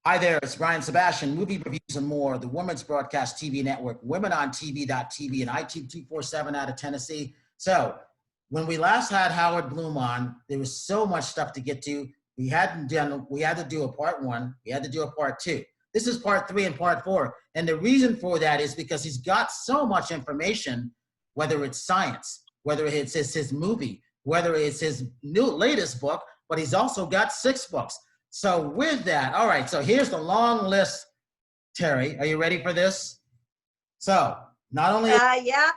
Hi there, it's Brian Sebastian, Movie Reviews and More, the Women's Broadcast TV Network, WomenOnTV.tv, and iTube 247 out of Tennessee. So, when we last had Howard Bloom on, there was so much stuff to get to. We had to do a part one, we had to do a part two. This is part three and part four. And the reason for that is because he's got so much information, whether it's science, whether it's his movie, whether it's his latest book, but he's also got 6 books. So with that, all right, so here's the long list. Terri, are you ready for this? So not only yeah.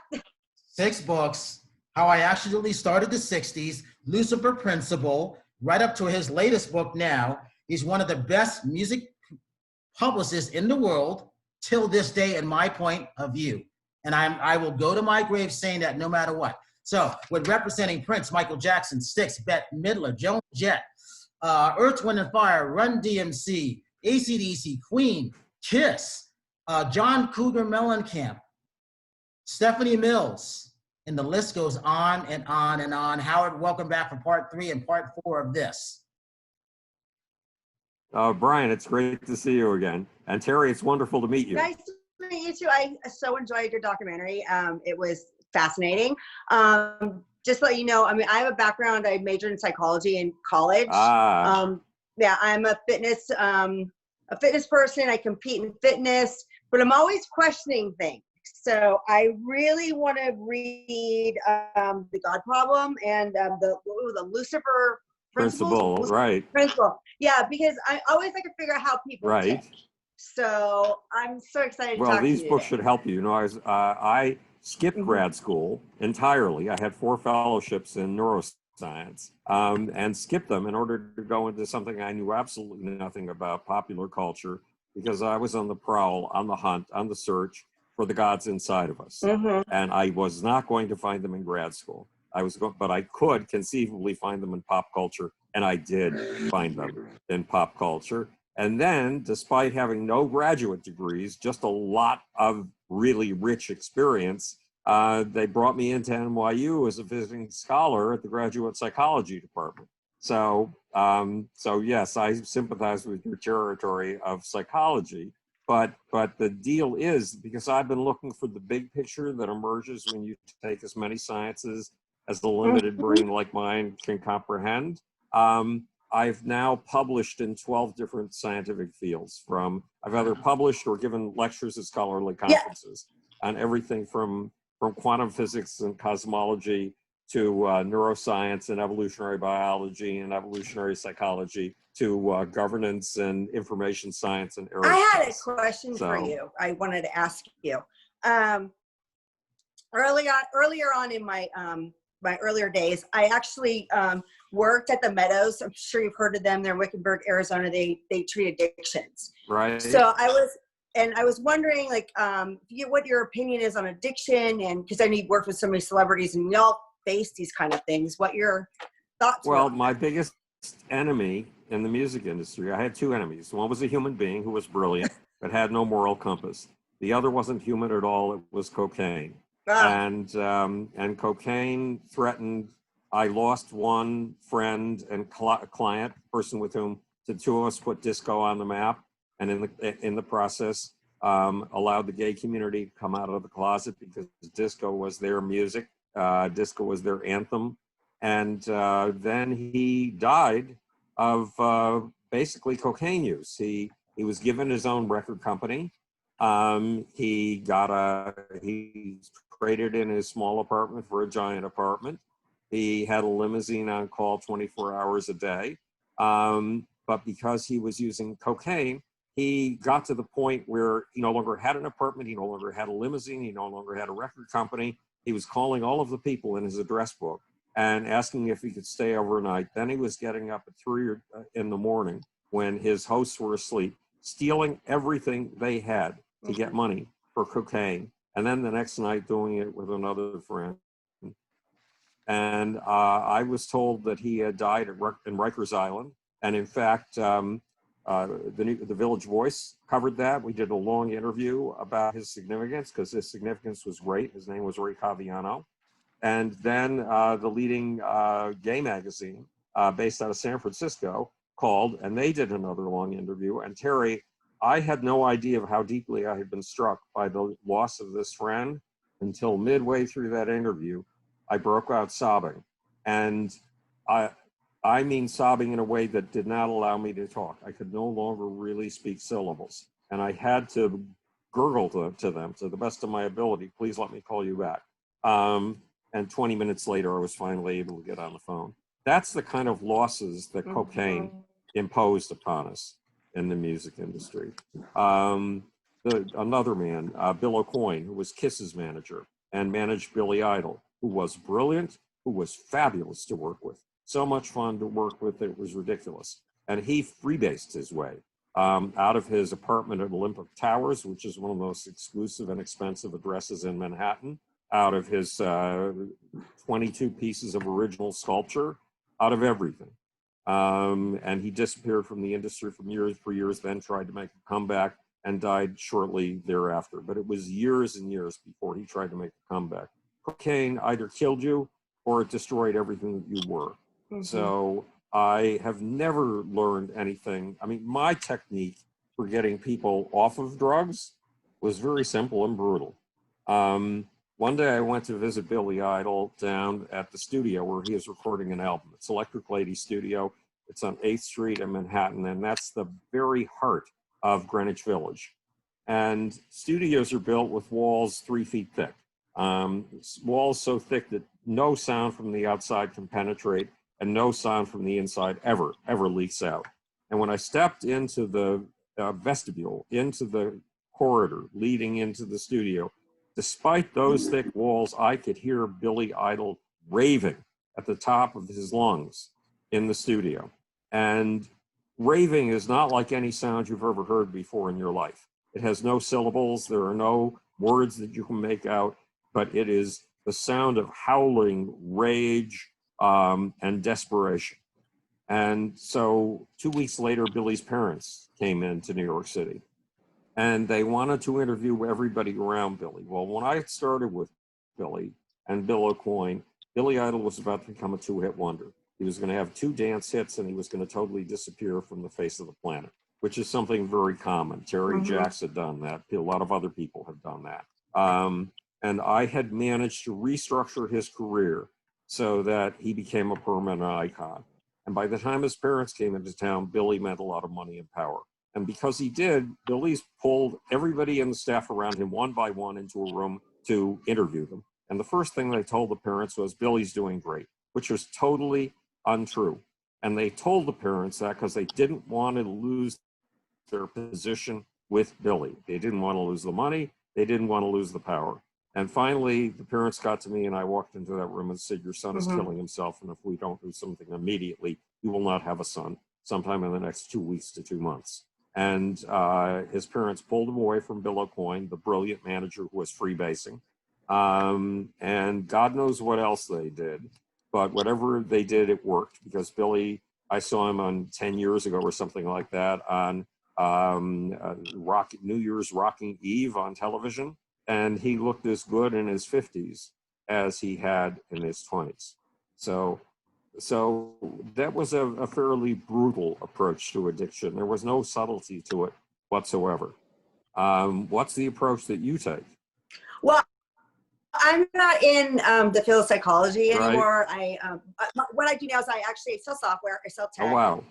6 books, how I actually started the 60s, Lucifer Principle, right up to his latest book now. He's one of the best music publicists in the world till this day, in my point of view. And I will go to my grave saying that no matter what. So with representing Prince, Michael Jackson, Styx, Bette Midler, Joan Jett, Earth, Wind, and Fire, Run DMC, AC/DC, Queen, Kiss, John Cougar Mellencamp, Stephanie Mills, and the list goes on and on and on. Howard, welcome back for part 3 and part 4 of this. Brian, it's great to see you again. And Terri, it's wonderful to meet you. Nice to meet you too. I so enjoyed your documentary. It was fascinating. Just to let you know, I mean, I have a background, I majored in psychology in college. Yeah, I'm a fitness person. I compete in fitness, but I'm always questioning things. So I really want to read The God Problem and the Lucifer Principle. Right. Principle. Yeah, because I always like to figure out how people right. tick. So I'm so excited to talk to you. Well, these books should help you. You know, I skipped grad school entirely. I had 4 fellowships in neuroscience and skipped them in order to go into something I knew absolutely nothing about, popular culture, because I was on the prowl, on the hunt, on the search for the gods inside of us. And I was not going to find them in grad school. But I could conceivably find them in pop culture, and I did find them in pop culture. And then, despite having no graduate degrees, just a lot of really rich experience, they brought me into NYU as a visiting scholar at the graduate psychology department. So yes, I sympathize with your territory of psychology. But the deal is, because I've been looking for the big picture that emerges when you take as many sciences as the limited brain like mine can comprehend. I've now published in 12 different scientific fields. I've either published or given lectures at scholarly conferences on everything from quantum physics and cosmology to neuroscience and evolutionary biology and evolutionary psychology to governance and information science and aerospace. I had a question for you. I wanted to ask you. Earlier on in my my earlier days, I actually worked at the Meadows. I'm sure you've heard of them. They're in Wickenburg, Arizona. They treat addictions. Right. So I was wondering, like, what your opinion is on addiction, and because I know you've worked with so many celebrities and we all face these kind of things. What your thoughts were? Well, my biggest enemy in the music industry, I had 2 enemies. One was a human being who was brilliant but had no moral compass. The other wasn't human at all. It was cocaine. And cocaine threatened. I lost one friend and client, person with whom the 2 of us put disco on the map, and in the process allowed the gay community to come out of the closet because disco was their music, disco was their anthem, and then he died of basically cocaine use. He was given his own record company. He traded in his small apartment for a giant apartment. He had a limousine on call 24 hours a day. But because he was using cocaine, he got to the point where he no longer had an apartment, he no longer had a limousine, he no longer had a record company. He was calling all of the people in his address book and asking if he could stay overnight. Then he was getting up at 3 in the morning when his hosts were asleep, stealing everything they had to get money for cocaine. And then the next night doing it with another friend. And I was told that he had died in Rikers Island. And in fact, the Village Voice covered that. We did a long interview about his significance because his significance was great. His name was Ray Caviano. And then the leading gay magazine based out of San Francisco called and they did another long interview. And Terri, I had no idea of how deeply I had been struck by the loss of this friend until midway through that interview. I broke out sobbing. And I mean sobbing in a way that did not allow me to talk. I could no longer really speak syllables. And I had to gurgle to them to the best of my ability, please let me call you back. And 20 minutes later, I was finally able to get on the phone. That's the kind of losses that cocaine imposed upon us in the music industry. Another man, Bill O'Coin, who was Kiss's manager and managed Billy Idol, who was brilliant, who was fabulous to work with. So much fun to work with, it was ridiculous. And he freebased his way out of his apartment at Olympic Towers, which is one of the most exclusive and expensive addresses in Manhattan, out of his 22 pieces of original sculpture, out of everything. And he disappeared from the industry for years, then tried to make a comeback and died shortly thereafter. But it was years and years before he tried to make a comeback. Cocaine either killed you or it destroyed everything that you were. So I have never learned anything. I mean, my technique for getting people off of drugs was very simple and brutal. One day I went to visit Billy Idol down at the studio where he is recording an album. It's Electric Lady Studio. It's on 8th Street in Manhattan, and that's the very heart of Greenwich Village. And studios are built with walls 3 feet thick. Walls so thick that no sound from the outside can penetrate and no sound from the inside ever leaks out. And when I stepped into the vestibule, into the corridor leading into the studio, despite those thick walls, I could hear Billy Idol raving at the top of his lungs in the studio. And raving is not like any sound you've ever heard before in your life. It has no syllables. There are no words that you can make out, but it is the sound of howling rage and desperation. And so 2 weeks later, Billy's parents came into New York City and they wanted to interview everybody around Billy. Well, when I started with Billy and Bill O'Coin, Billy Idol was about to become a 2-hit wonder. He was going to have 2 dance hits and he was going to totally disappear from the face of the planet, which is something very common. Terry Jacks had done that. A lot of other people have done that. And I had managed to restructure his career so that he became a permanent icon. And by the time his parents came into town, Billy meant a lot of money and power. And because he did, Billy's pulled everybody in the staff around him one by one into a room to interview them. And the first thing they told the parents was, Billy's doing great, which was totally untrue. And they told the parents that because they didn't want to lose their position with Billy. They didn't want to lose the money. They didn't want to lose the power. And finally, the parents got to me and I walked into that room and said, your son is killing himself. And if we don't do something immediately, you will not have a son sometime in the next 2 weeks to 2 months. And his parents pulled him away from Bill O'Coin, the brilliant manager who was freebasing. And God knows what else they did. But whatever they did, it worked because Billy, I saw him on 10 years ago or something like that on New Year's Rocking Eve on television. And he looked as good in his 50s as he had in his 20s. So that was a fairly brutal approach to addiction. There was no subtlety to it whatsoever. What's the approach that you take? Well, I'm not in the field of psychology anymore. Right. What I do now is I actually sell software. I sell tech. Oh, wow.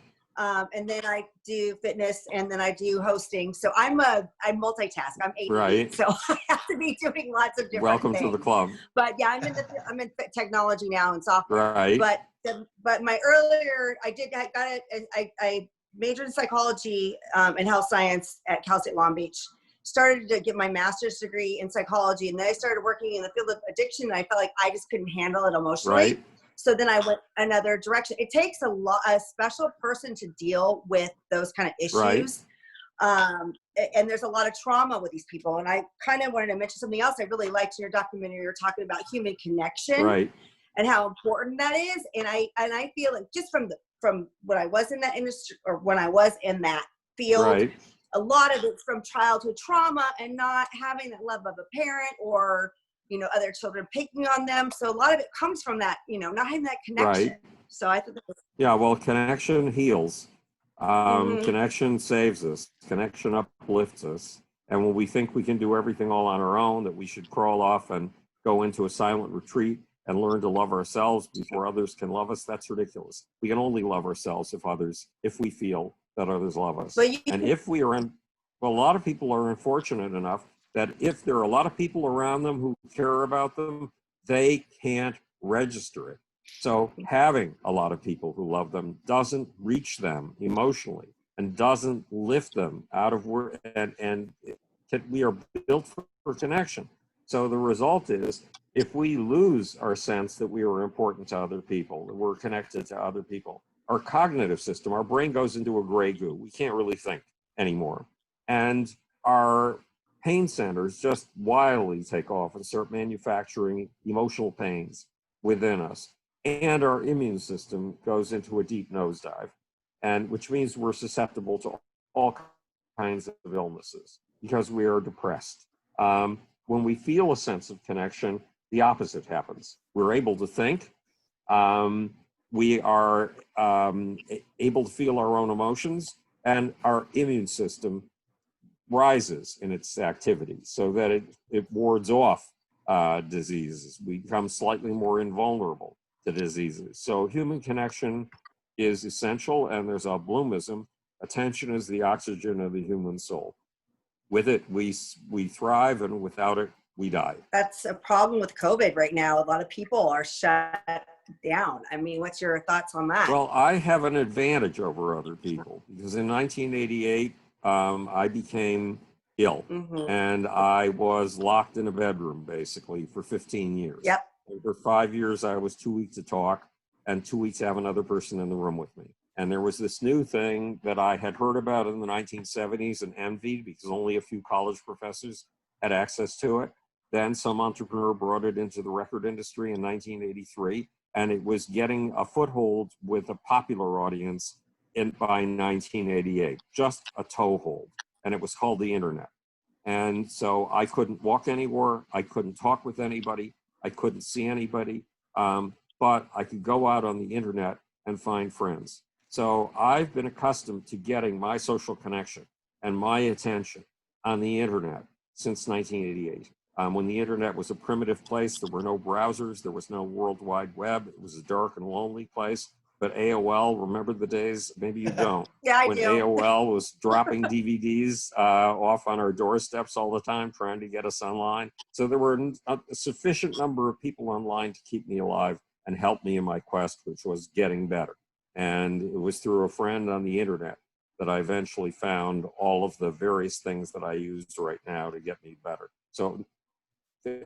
And then I do fitness and then I do hosting. So I multitask. I'm 88, right. So I have to be doing lots of different Welcome things. to the club. But yeah, I'm in technology now and software. Right. But my earlier, I majored in psychology and health science at Cal State Long Beach. Started to get my master's degree in psychology, and then I started working in the field of addiction. And I felt like I just couldn't handle it emotionally. Right. So then I went another direction. It takes a special person to deal with those kind of issues. Right. And there's a lot of trauma with these people. And I kind of wanted to mention something else I really liked in your documentary. You're talking about human connection, right, and how important that is. And I feel like just from when I was in that industry or when I was in that field, right, a lot of it's from childhood trauma and not having that love of a parent or, other children picking on them. So a lot of it comes from that, not having that connection. Right. So I think that was, yeah, well, connection heals. Connection saves us. Connection uplifts us. And when we think we can do everything all on our own, that we should crawl off and go into a silent retreat and learn to love ourselves before others can love us, that's ridiculous. We can only love ourselves if we feel that others love us. And if we are in, well, a lot of people are unfortunate enough that if there are a lot of people around them who care about them, they can't register it. So having a lot of people who love them doesn't reach them emotionally and doesn't lift them out of where, and we are built for connection. So the result is, if we lose our sense that we are important to other people, that we're connected to other people, our cognitive system, our brain goes into a gray goo. We can't really think anymore. And our pain centers just wildly take off and start manufacturing emotional pains within us. And our immune system goes into a deep nosedive, and which means we're susceptible to all kinds of illnesses because we are depressed. When we feel a sense of connection, the opposite happens. We're able to think. We are able to feel our own emotions, and our immune system rises in its activity so that it wards off diseases. We become slightly more invulnerable to diseases. So human connection is essential, and there's a Bloomism. Attention is the oxygen of the human soul. With it, we thrive, and without it, we die. That's a problem with COVID right now. A lot of people are shut down. I mean, what's your thoughts on that? Well, I have an advantage over other people because in 1988, I became ill, and I was locked in a bedroom basically for 15 years. Yep. For 5 years, I was too weak to talk and too weak to have another person in the room with me. And there was this new thing that I had heard about in the 1970s and envied because only a few college professors had access to it. Then some entrepreneur brought it into the record industry in 1983, and it was getting a foothold with a popular audience by 1988, just a toehold, and it was called the internet. And so I couldn't walk anywhere, I couldn't talk with anybody, I couldn't see anybody, but I could go out on the internet and find friends. So I've been accustomed to getting my social connection and my attention on the internet since 1988. When the internet was a primitive place, there were no browsers, there was no World Wide Web, it was a dark and lonely place. But AOL, remember the days? Maybe you don't. Yeah, I when do. AOL was dropping DVDs off on our doorsteps all the time, trying to get us online. So there were a sufficient number of people online to keep me alive and help me in my quest, which was getting better. And it was through a friend on the internet that I eventually found all of the various things that I use right now to get me better. So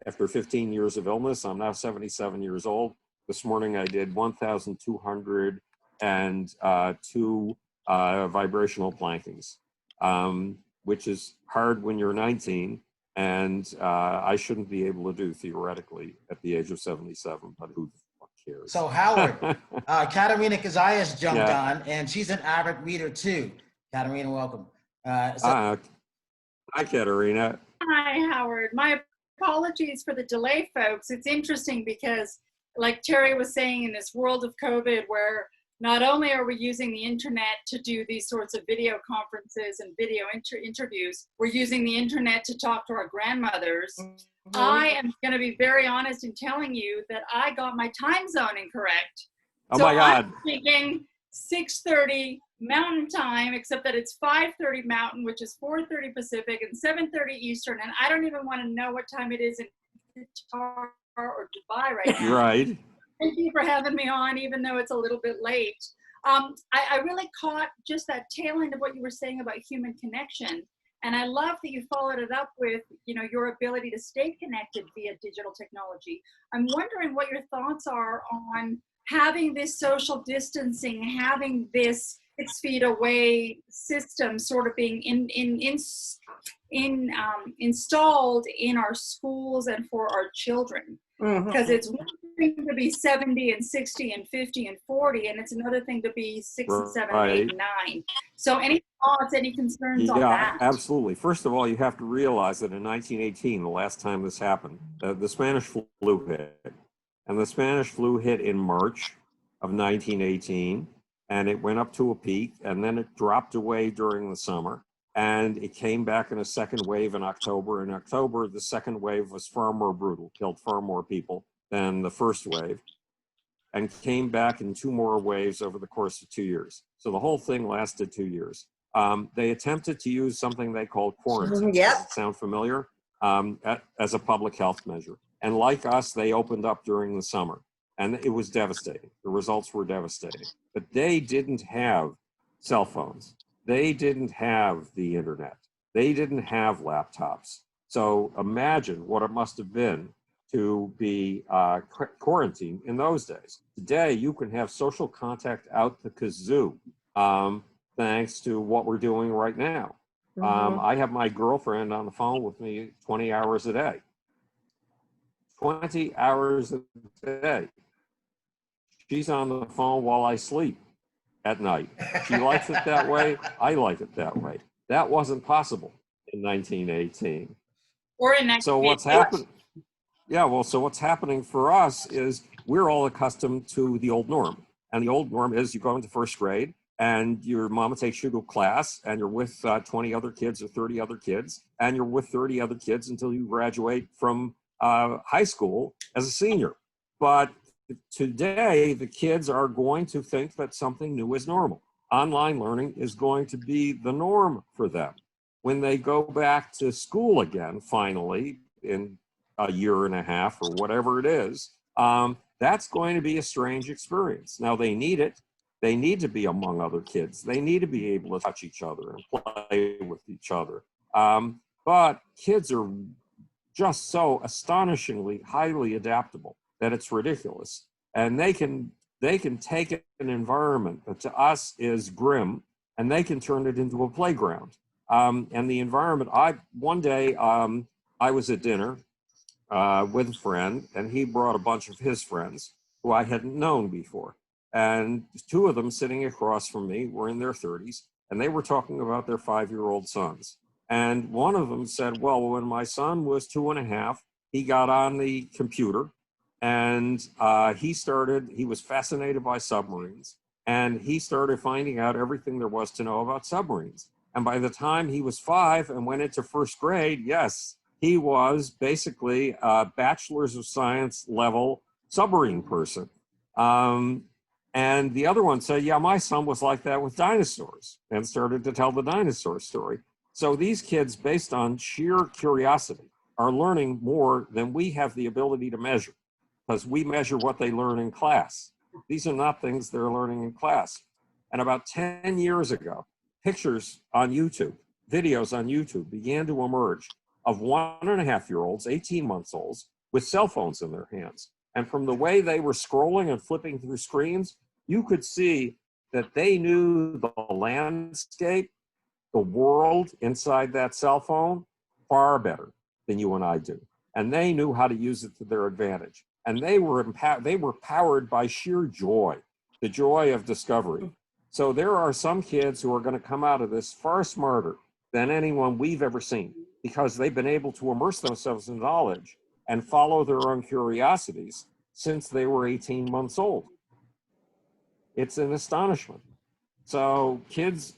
after 15 years of illness, I'm now 77 years old. This morning I did 1,202 vibrational plankings, which is hard when you're 19, and I shouldn't be able to do theoretically at the age of 77, but who the fuck cares? So Howard, Katerina Cozias jumped on, and she's an avid reader too. Katerina, welcome. Hi, Katerina. Hi, Howard. My apologies for the delay, folks. It's interesting because, like Terri was saying, in this world of COVID, where not only are we using the internet to do these sorts of video conferences and video interviews, we're using the internet to talk to our grandmothers. I am going to be very honest in telling you that I got my time zone incorrect. Oh my God. I'm thinking 6:30 Mountain Time, except that it's 5:30 Mountain, which is 4:30 Pacific, and 7:30 Eastern, and I don't even want to know what time it is in Qatar or Dubai right now. Right. Thank you for having me on, even though it's a little bit late. I really caught just that tail end of what you were saying about human connection. And I love that you followed it up with, your ability to stay connected via digital technology. I'm wondering what your thoughts are on having this social distancing, having this 6 feet away system sort of being installed in our schools and for our children. Because it's one thing to be 70 and 60 and 50 and 40, and it's another thing to be 6 and 7 and 8 and 9. So any thoughts, any concerns on that? Yeah, absolutely. First of all, you have to realize that in 1918, the last time this happened, the Spanish flu hit. And the Spanish flu hit in March of 1918. and it went up to a peak, and then it dropped away during the summer, and it came back in a second wave in October. In October, the second wave was far more brutal, killed far more people than the first wave, and came back in 2 more waves over the course of 2 years. So the whole thing lasted 2 years. They attempted to use something they called quarantine. Yep. Does it sound familiar? As a public health measure. And like us, they opened up during the summer, and it was devastating. The results were devastating. But they didn't have cell phones. They didn't have the internet. They didn't have laptops. So imagine what it must have been to be quarantined in those days. Today, you can have social contact out the kazoo, thanks to what we're doing right now. I have my girlfriend on the phone with me 20 hours a day. 20 hours a day. She's on the phone while I sleep at night. She likes it that way. I like it that way. That wasn't possible in 1918. Or in 1918. So what's happened? Yeah, well, so what's happening for us is we're all accustomed to the old norm. And the old norm is you go into first grade and your mama takes you to a class and you're with 20 other kids or 30 other kids, and you're with 30 other kids until you graduate from high school as a senior. But today, the kids are going to think that something new is normal. Online learning is going to be the norm for them. When they go back to school again, finally, in a year and a half or whatever it is, that's going to be a strange experience. Now, they need it. They need to be among other kids. They need to be able to touch each other and play with each other. But kids are just so astonishingly highly adaptable that it's ridiculous. And they can take an environment that to us is grim, and they can turn it into a playground. And the environment, one day I was at dinner with a friend, and he brought a bunch of his friends who I hadn't known before. And 2 of them sitting across from me were in their 30s, and they were talking about their 5-year-old sons. And one of them said, well, when my son was 2.5, he got on the computer, and he was fascinated by submarines, and he started finding out everything there was to know about submarines. And by the time he was 5 and went into first grade, yes, he was basically a bachelor's of science level submarine person. And the other one said, yeah, my son was like that with dinosaurs, and started to tell the dinosaur story. So these kids, based on sheer curiosity, are learning more than we have the ability to measure, because we measure what they learn in class. These are not things they're learning in class. And about 10 years ago, pictures on YouTube, videos on YouTube began to emerge of 1.5-year-olds, 18 months olds, with cell phones in their hands. And from the way they were scrolling and flipping through screens, you could see that they knew the landscape, the world inside that cell phone far better than you and I do. And they knew how to use it to their advantage. And they were powered by sheer joy, the joy of discovery. So there are some kids who are going to come out of this far smarter than anyone we've ever seen, because they've been able to immerse themselves in knowledge and follow their own curiosities since they were 18 months old. It's an astonishment. So kids,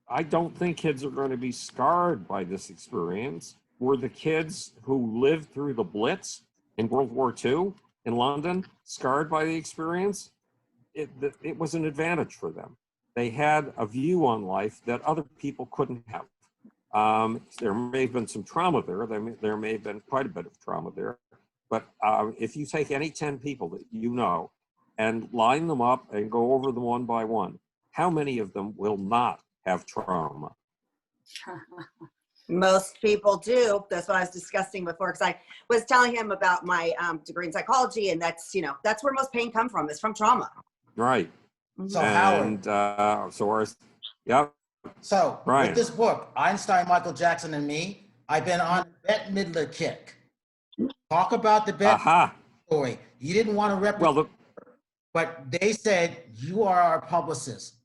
I don't think kids are going to be scarred by this experience. Were the kids who lived through the Blitz in World War II in London scarred by the experience? It was an advantage for them. They had a view on life that other people couldn't have. There may have been some trauma there. There may have been quite a bit of trauma there. But if you take any 10 people that you know and line them up and go over them one by one, how many of them will not have trauma? Most people do. That's what I was discussing before, because I was telling him about my degree in psychology, and that's where most pain comes from, is from trauma. Right. So and Howard, so ours, yep. so Brian. with this book, Einstein, Michael Jackson, and Me, I've been on Bette Midler kick. Talk about the Bette story. You didn't want to represent, but they said you are our publicist.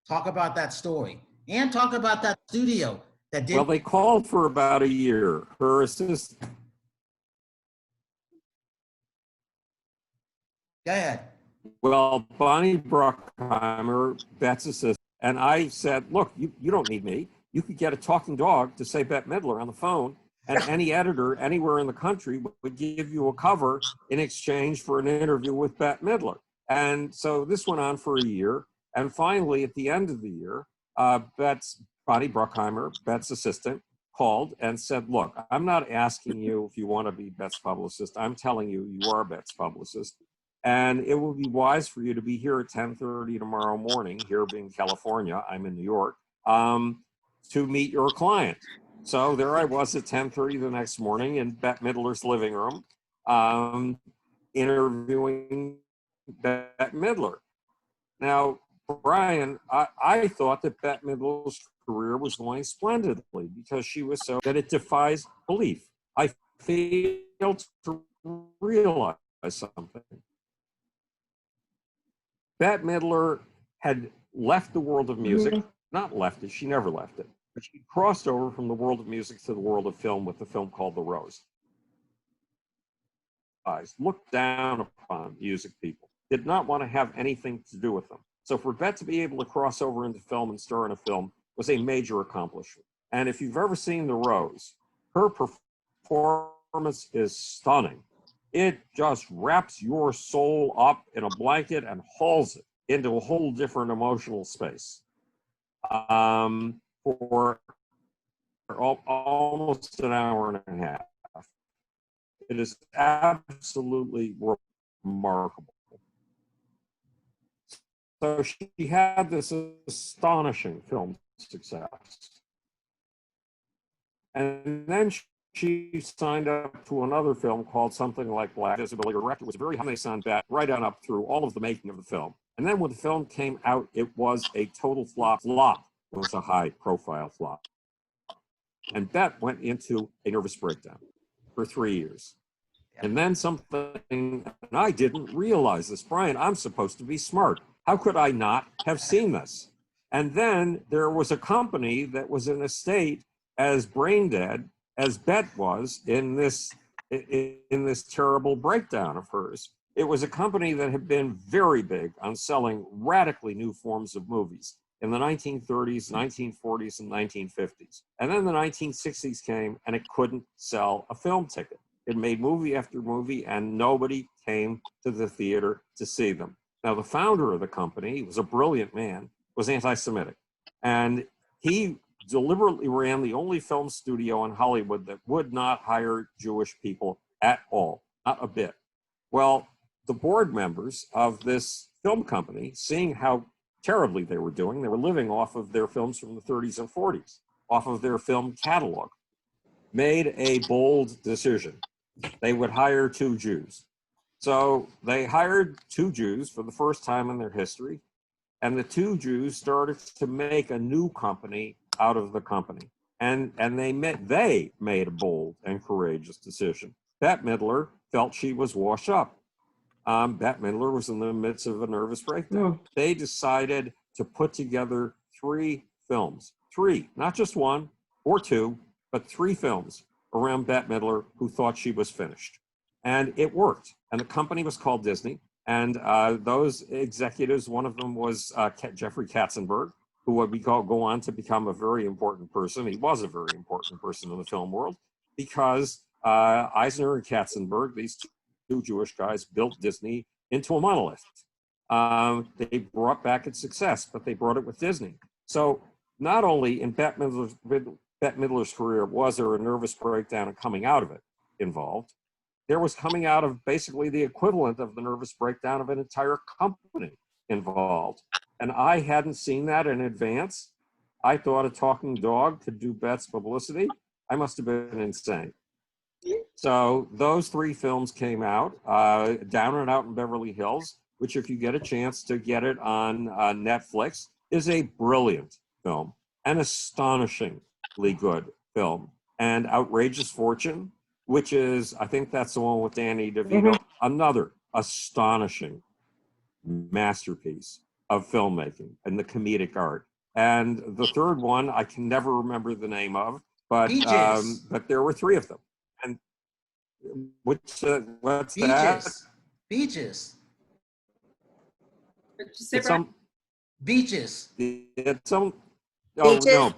Talk about that story, and talk about that studio that did. Well, they called for about a year. Her assistant. Go ahead. Well, Bonnie Bruckheimer, Bet's assistant, and I said, look, you don't need me. You could get a talking dog to say Bette Midler on the phone, and any editor anywhere in the country would give you a cover in exchange for an interview with Bette Midler. And so this went on for a year. And finally, at the end of the year, Bonnie Bruckheimer, Bet's assistant, called and said, look, I'm not asking you if you want to be Bet's publicist. I'm telling you, you are Bet's publicist. And it will be wise for you to be here at 10:30 tomorrow morning, here being California, I'm in New York, to meet your client. So there I was at 10:30 the next morning in Bette Midler's living room, interviewing Bette Midler. Now, Brian, I thought that Bette Midler's career was going splendidly because she was so that it defies belief. I failed to realize something. Bette Midler had left the world of music, not left it, she never left it, but she crossed over from the world of music to the world of film with the film called The Rose. Looked down upon music people, did not want to have anything to do with them. So for Bette to be able to cross over into film and star in a film was a major accomplishment. And if you've ever seen The Rose, her performance is stunning. It just wraps your soul up in a blanket and hauls it into a whole different emotional space. For almost an hour and a half. It is absolutely remarkable. So she had this astonishing film success. And then she signed up to another film called something like Black Visibility. Her director was very high on that, right on up through all of the making of the film. And then when the film came out, it was a total flop. It was a high-profile flop. And Bette went into a nervous breakdown for 3 years. And then something, and I didn't realize this, Brian, I'm supposed to be smart. How could I not have seen this? And then there was a company that was in a state as brain dead as Bette was in this terrible breakdown of hers. It was a company that had been very big on selling radically new forms of movies in the 1930s, 1940s, and 1950s. And then the 1960s came and it couldn't sell a film ticket. It made movie after movie and nobody came to the theater to see them. Now, the founder of the company, he was a brilliant man, was anti-Semitic. And he deliberately ran the only film studio in Hollywood that would not hire Jewish people at all, not a bit. Well, the board members of this film company, seeing how terribly they were doing, they were living off of their films from the 30s and 40s, off of their film catalog, made a bold decision. They would hire 2 Jews. So they hired 2 Jews for the first time in their history, and the 2 Jews started to make a new company out of the company. And they made a bold and courageous decision. Bette Midler felt she was washed up. Bette Midler was in the midst of a nervous breakdown. They decided to put together 3 films, 3, not just 1 or 2, but 3 films around Bette Midler who thought she was finished. And it worked. And the company was called Disney. And those executives, one of them was Jeffrey Katzenberg, who would go on to become a very important person. He was a very important person in the film world because Eisner and Katzenberg, these 2 Jewish guys, built Disney into a monolith. They brought back its success, but they brought it with Disney. So not only in Bette Midler's career was there a nervous breakdown and coming out of it involved, there was coming out of basically the equivalent of the nervous breakdown of an entire company involved. And I hadn't seen that in advance. I thought a talking dog could do Bette's publicity. I must have been insane. So those 3 films came out, Down and Out in Beverly Hills, which if you get a chance to get it on Netflix, is a brilliant film, an astonishingly good film. And Outrageous Fortune, which is, I think that's the one with Danny DeVito, another astonishing masterpiece of filmmaking and the comedic art. And the third one, I can never remember the name of, but there were 3 of them. And what's that? Beaches. What'd you say, It's Brian? Beaches. It's some. Beaches, No, was it?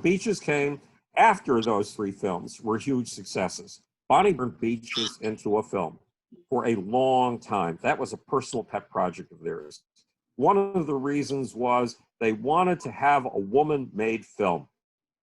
Beaches came after those three films were huge successes. Bonnie turned Beaches into a film for a long time. That was a personal pet project of theirs. One of the reasons was they wanted to have a woman-made film.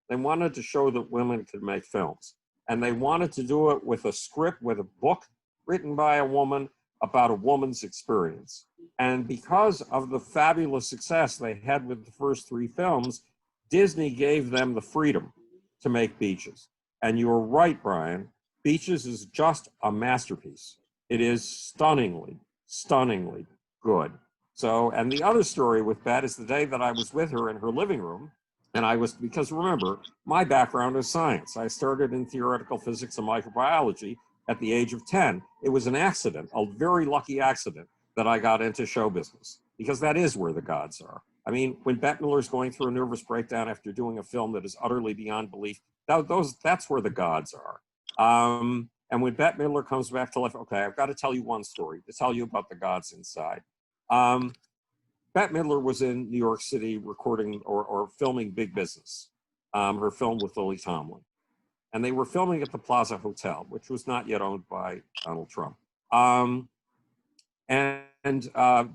They wanted to show that women could make films. And they wanted to do it with a script, with a book written by a woman about a woman's experience. And because of the fabulous success they had with the first three films, Disney gave them the freedom to make Beaches. And you're right, Brian, Beaches is just a masterpiece. It is stunningly, stunningly good. So, and the other story with Beth is the day that I was with her in her living room, and I was, because remember, my background is science. I started in theoretical physics and microbiology at the age of 10. It was an accident, a very lucky accident, that I got into show business, because that is where the gods are. I mean, when Bette Midler's going through a nervous breakdown after doing a film that is utterly beyond belief, that's where the gods are. And when Bette Midler comes back to life, okay, I've got to tell you one story to tell you about the gods inside. Bette Midler was in New York City recording or filming Big Business, her film with Lily Tomlin. And they were filming at the Plaza Hotel, which was not yet owned by Donald Trump.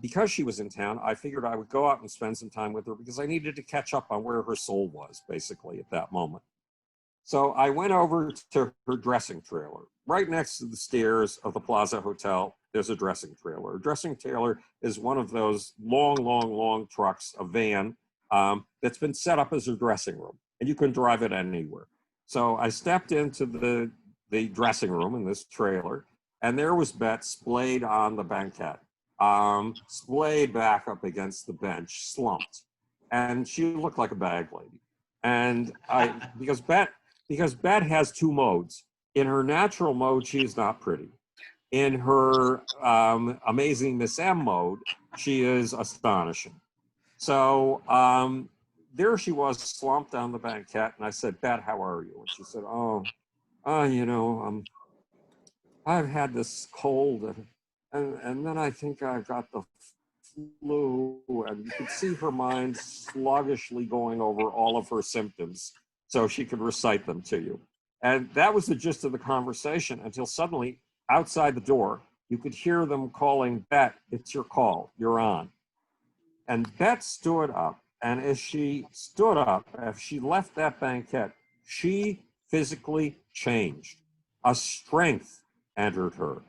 Because she was in town, I figured I would go out and spend some time with her because I needed to catch up on where her soul was, basically, at that moment. So I went over to her dressing trailer. Right next to the stairs of the Plaza Hotel, there's a dressing trailer. A dressing trailer is one of those long trucks, a van, that's been set up as a dressing room, and you can drive it anywhere. So I stepped into the dressing room in this trailer, and there was Bette splayed on the banquette, splayed back up against the bench, slumped. And she looked like a bag lady. And because Bette has two modes. In her natural mode, she is not pretty. In her amazing Miss M mode, she is astonishing. So there she was, slumped on the banquette, and I said, Bette, how are you? And she said, I've had this cold, and then I think I've got the flu, and you could see her mind sluggishly going over all of her symptoms so she could recite them to you. And that was the gist of the conversation until suddenly, outside the door, you could hear them calling, Bette, it's your call, you're on. And Bette stood up, and as she stood up, as she left that banquette, she physically changed. A strength entered her.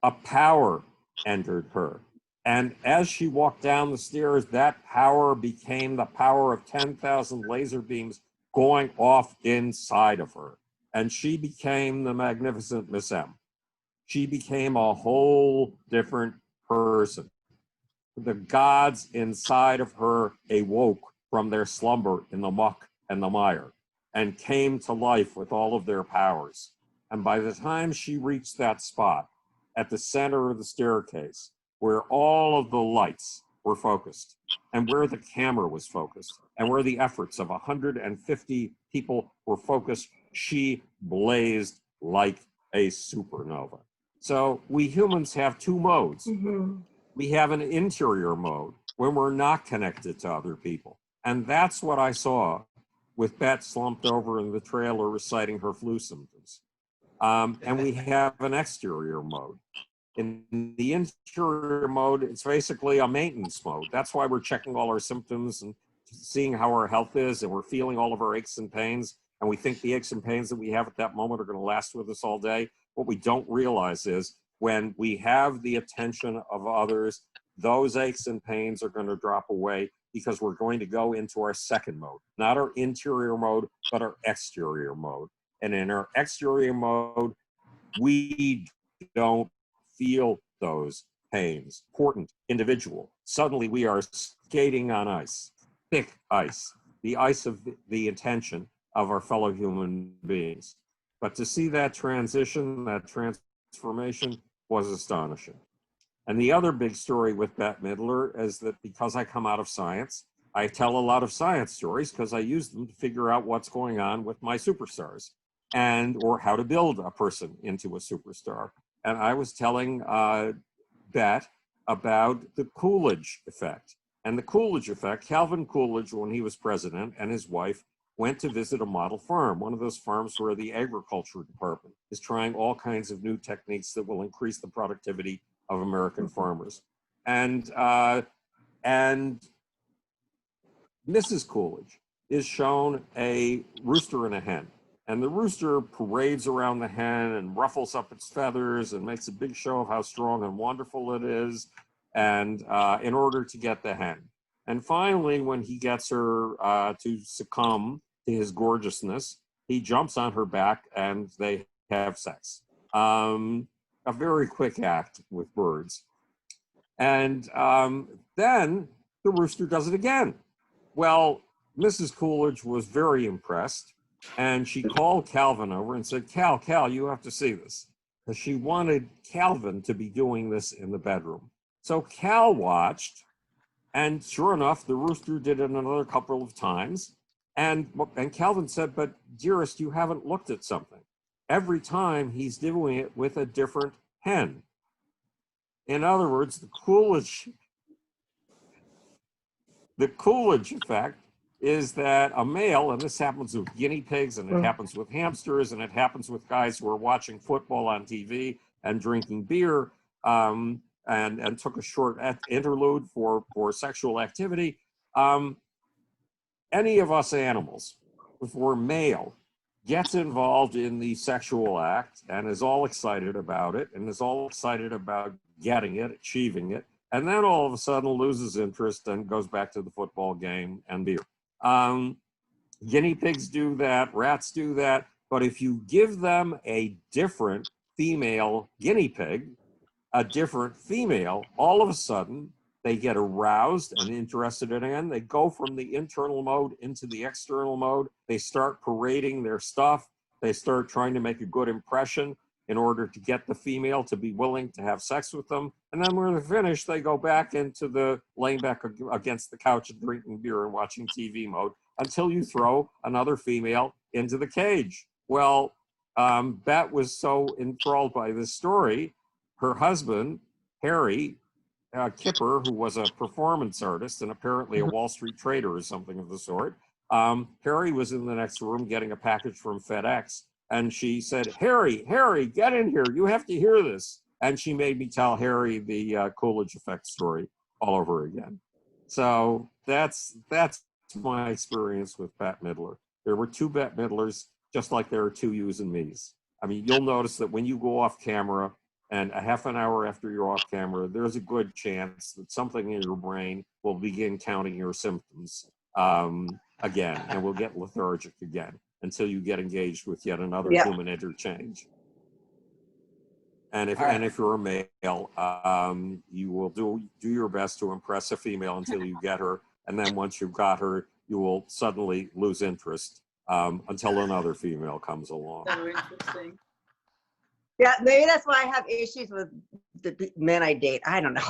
A power entered her. And as she walked down the stairs, that power became the power of 10,000 laser beams going off inside of her. And she became the magnificent Miss M. She became a whole different person. The gods inside of her awoke from their slumber in the muck and the mire and came to life with all of their powers. And by the time she reached that spot at the center of the staircase, where all of the lights were focused and where the camera was focused and where the efforts of 150 people were focused, she blazed like a supernova. So we humans have two modes. Mm-hmm. We have an interior mode when we're not connected to other people. And that's what I saw with Bette slumped over in the trailer reciting her flu symptoms. And we have an exterior mode. In the interior mode, it's basically a maintenance mode. That's why we're checking all our symptoms and seeing how our health is, and we're feeling all of our aches and pains. And we think the aches and pains that we have at that moment are going to last with us all day. What we don't realize is when we have the attention of others, those aches and pains are going to drop away because we're going to go into our second mode, not our interior mode, but our exterior mode. And in our exterior mode, we don't feel those pains. Important, individual. Suddenly we are skating on ice, thick ice, the ice of the intention of our fellow human beings. But to see that transition, that transformation was astonishing. And the other big story with Bette Midler is that because I come out of science, I tell a lot of science stories because I use them to figure out what's going on with my superstars and or how to build a person into a superstar. And I was telling Bette about the Coolidge Effect. And the Coolidge Effect, Calvin Coolidge, when he was president, and his wife went to visit a model farm, one of those farms where the agriculture department is trying all kinds of new techniques that will increase the productivity of American farmers. And Mrs. Coolidge is shown a rooster and a hen. And the rooster parades around the hen and ruffles up its feathers and makes a big show of how strong and wonderful it is, and in order to get the hen. And finally, when he gets her to succumb to his gorgeousness, he jumps on her back and they have sex. A very quick act with birds. And then the rooster does it again. Well, Mrs. Coolidge was very impressed, and she called Calvin over and said, Cal, you have to see this. Because she wanted Calvin to be doing this in the bedroom. So Cal watched, and sure enough, the rooster did it another couple of times. And Calvin said, but dearest, you haven't looked at something. Every time he's doing it with a different hen. In other words, the Coolidge Effect is that a male, and this happens with guinea pigs, and it happens with hamsters, and it happens with guys who are watching football on TV and drinking beer, and took a short interlude for sexual activity. Any of us animals, if we're male, gets involved in the sexual act and is all excited about it, and is all excited about getting it, achieving it, and then all of a sudden loses interest and goes back to the football game and beer. Guinea pigs do that, rats do that, but if you give them a different female guinea pig, a different female, all of a sudden they get aroused and interested in it. They go from the internal mode into the external mode. They start parading their stuff. They start trying to make a good impression in order to get the female to be willing to have sex with them. And then when they're finished, they go back into the laying back against the couch and drinking beer and watching TV mode until you throw another female into the cage. Well, Bet was so enthralled by this story, her husband, Terri, Kipper, who was a performance artist and apparently a Wall Street trader or something of the sort, Terri was in the next room getting a package from FedEx. And she said, Harry, get in here. You have to hear this. And she made me tell Harry the Coolidge Effect story all over again. So that's my experience with Bette Midler. There were two Bette Midlers, just like there are two yous and me's. I mean, you'll notice that when you go off camera and a half an hour after you're off camera, there's a good chance that something in your brain will begin counting your symptoms again, and will get lethargic again until you get engaged with yet another human interchange. And if you're a male, you will do your best to impress a female until you get her, and then once you've got her, you will suddenly lose interest until another female comes along. So interesting. Yeah, maybe that's why I have issues with the men I date. I don't know.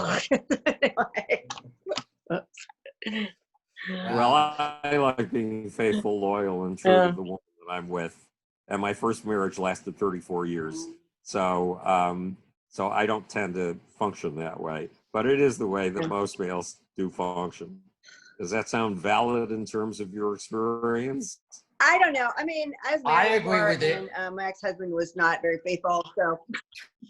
Well, I like being faithful, loyal, and true to the woman that I'm with. And my first marriage lasted 34 years. So I don't tend to function that way. But it is the way that most males do function. Does that sound valid in terms of your experience? I don't know. I mean, I agree with it. And my ex-husband was not very faithful, so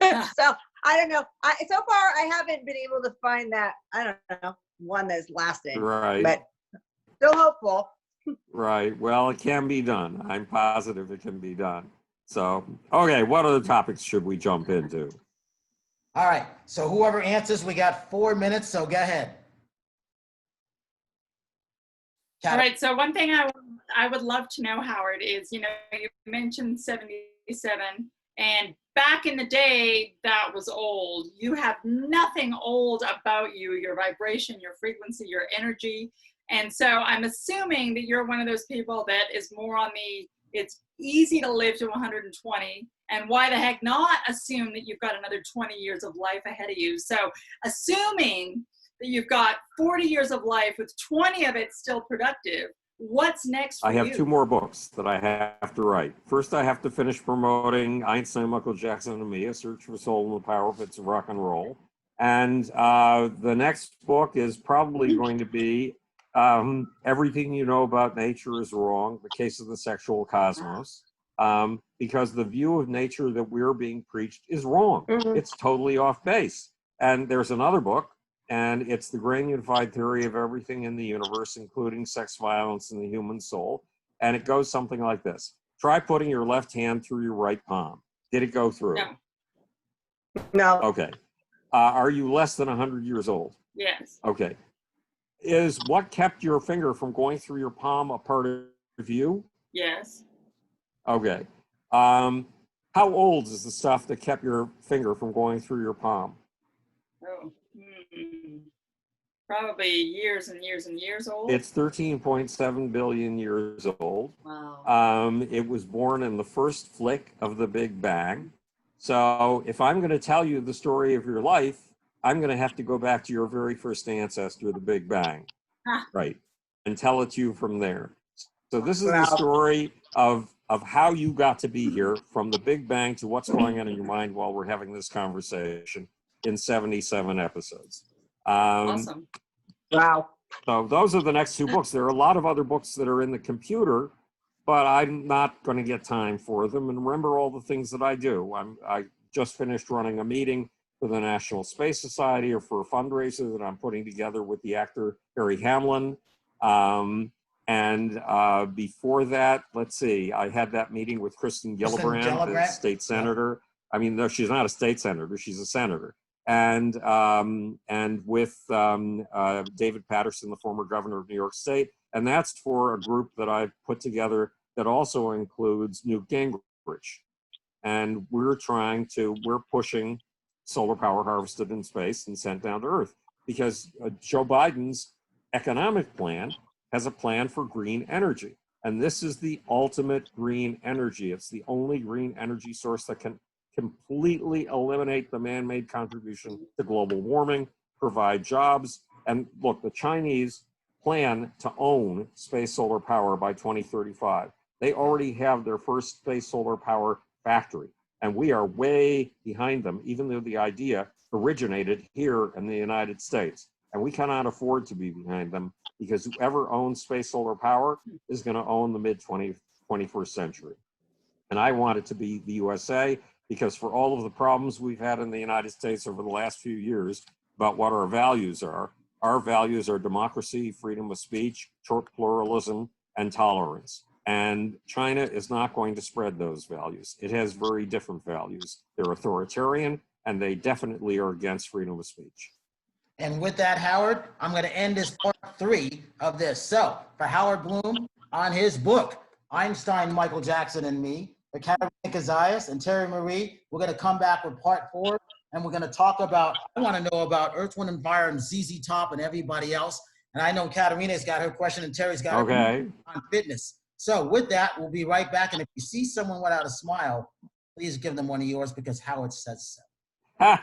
so I don't know. So far, I haven't been able to find that. I don't know, one that's lasting. Right. But still hopeful. Right. Well, it can be done. I'm positive it can be done. So, okay, what other topics should we jump into? All right. So whoever answers, we got 4 minutes. So go ahead. All right. So one thing I would love to know, Howard, is, you mentioned 77, and back in the day, that was old. You have nothing old about you, your vibration, your frequency, your energy. And so I'm assuming that you're one of those people that is more on it's easy to live to 120, and why the heck not assume that you've got another 20 years of life ahead of you. So assuming that you've got 40 years of life with 20 of it still productive, what's next for you? I have 2 more books that I have to write. First, I have to finish promoting Einstein, Michael Jackson, and Me, A Search for Soul and the Power of Bits of Rock and Roll. And the next book is probably going to be Everything You Know About Nature is Wrong, The Case of the Sexual Cosmos, because the view of nature that we're being preached is wrong. It's totally off base. And there's another book, and it's The Grand Unified Theory of Everything in the Universe, including sex violence and the human soul. And it goes something like this. Try putting your left hand through your right palm. Did it go through? No. No. Okay. Are you less than 100 years old? Yes. Okay. Is what kept your finger from going through your palm a part of you? Yes. Okay. How old is the stuff that kept your finger from going through your palm? Oh. Probably years and years and years old. It's 13.7 billion years old. Wow. It was born in the first flick of the Big Bang. So if I'm going to tell you the story of your life, I'm going to have to go back to your very first ancestor, the Big Bang, right, and tell it to you from there. So this is the story of how you got to be here, from the Big Bang to what's going on in your mind while we're having this conversation in 77 episodes. Awesome. Wow. So those are the next two books. There are a lot of other books that are in the computer, but I'm not going to get time for them. And remember all the things that I do. I just finished running a meeting for the National Space Society, or for a fundraiser that I'm putting together with the actor Harry Hamlin. Before that, let's see, I had that meeting with Kristen Gillibrand, the state senator. I mean, no, she's not a state senator, she's a senator. And with David Patterson, the former governor of New York State. And that's for a group that I've put together that also includes Newt Gingrich. And we're pushing solar power harvested in space and sent down to Earth, because Joe Biden's economic plan has a plan for green energy. And this is the ultimate green energy. It's the only green energy source that can completely eliminate the man-made contribution to global warming, provide jobs. And look, the Chinese plan to own space solar power by 2035. They already have their first space solar power factory, and we are way behind them, even though the idea originated here in the United States. And we cannot afford to be behind them, because whoever owns space solar power is going to own the mid-21st century. And I want it to be the USA, because for all of the problems we've had in the United States over the last few years about what our values are democracy, freedom of speech, pluralism, and tolerance. And China is not going to spread those values. It has very different values. They're authoritarian, and they definitely are against freedom of speech. And with that, Howard, I'm going to end this part 3 of this. So for Howard Bloom, on his book, Einstein, Michael Jackson, and Me, for Katerina Cozias and Terri Marie, we're going to come back with part 4, and we're going to talk about, I want to know about Earth, Wind, and Fire and ZZ Top and everybody else. And I know Katerina's got her question and Terri's got her on fitness. So with that, we'll be right back. And if you see someone without a smile, please give them one of yours, because Howard says so.